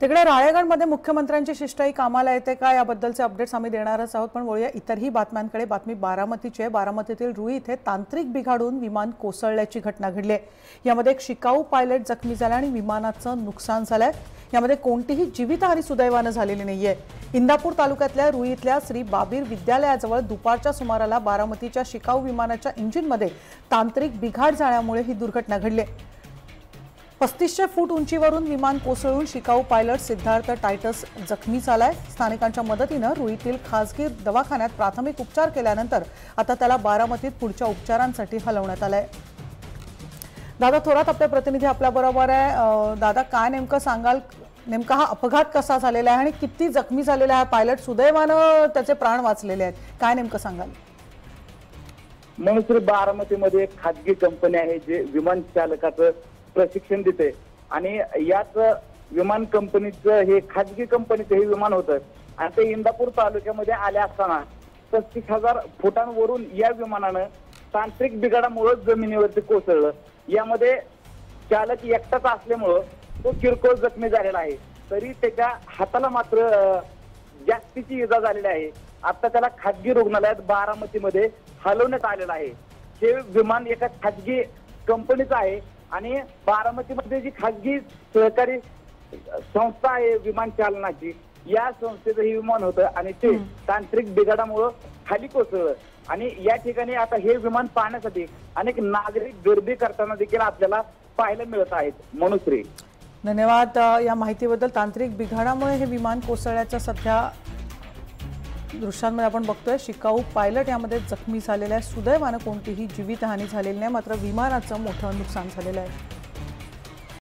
तिकडे राळेगणमध्ये मुख्यमंत्र्यांची शिष्टाई कामाला येते का याबद्दलचे अपडेट्स आम्ही देणारच आहोत। पण वळूया इतरही बातम्यांकडे। बातमी बारामतीची आहे। बारामतीतील रुई इथे तांत्रिक बिघाडून विमान कोसळल्याची घटना घडली आहे। यामध्ये एक शिकाऊ पायलट जखमी झाला आणि विमानाचं नुकसान झालंय। यामध्ये कोणतीही जीवितहानी सुदैवाने झालेली नाहीये। इंदापूर तालुक्यातल्या रुई इथल्या श्री बाबीर विद्यालयाजवळ दुपारच्या सुमाराला बारामतीच्या शिकाऊ विमानाच्या इंजिनमध्ये तांत्रिक बिघाड झाल्यामुळे ही दुर्घटना घडली। 3500 फूट उंचीवरून विमान कोसळून शिकाऊ पायलट सिद्धार्थ टायटस जखमी झालाय। स्थानिकांच्या मदतीने रुईतील खासगी दवाखान्यात प्राथमिक उपचार केल्यानंतर आता त्याला बारामतीत पुढच्या उपचारांसाठी हलवण्यात आलंय। दादा थोरात आपले प्रतिनिधी आपल्या बरोबर आहे। दादा काय नेमकं सांगाल, नेमका हा अपघात कसा झालेला आहे आणि किती जखमी झालेला आहे पायलट? सुदैवाने त्याचे प्राण वाचलेले आहेत, काय नेमकं सांगाल? मनोश्री, बारामतीमध्ये एक खासगी कंपनी आहे जे विमान चालकाचं प्रशिक्षण देते आणि याच विमान कंपनीचं हे खासगी कंपनीचं हे विमान होतं आणि ते इंदापूर तालुक्यामध्ये आले असताना 35,000 फुटांवरून या विमानानं तांत्रिक बिघाडामुळे जमिनीवरती कोसळलं। यामध्ये चालक एकटाच असल्यामुळं तो किरकोळ जखमी झालेला आहे, तरी त्याच्या हाताला मात्र जास्तीची इजा झालेली आहे। आता त्याला खासगी रुग्णालयात बारामतीमध्ये हलवण्यात आलेलं आहे। हे विमान एका खासगी कंपनीचं आहे आणि बारामतीमध्ये जी खासगी सहकारी संस्था आहे विमान चालनाची, या संस्थेचं हे विमान होतं आणि ते तांत्रिक बिघाडामुळे खाली कोसळलं आणि या ठिकाणी आता हे विमान पाहण्यासाठी अनेक नागरिक गर्दी करताना देखील आपल्याला पाहायला मिळत आहेत। मनोश्री, धन्यवाद या माहितीबद्दल। तांत्रिक बिघाडामुळे हे विमान कोसळल्याचं सध्या दृश्यांमध्ये आपण बघतोय। शिकाऊ पायलट यामध्ये जखमी झालेला आहे। सुदैवाने कोणतीही जीवितहानी झालेली नाही, मात्र विमानाचं मोठं नुकसान झालेलं आहे।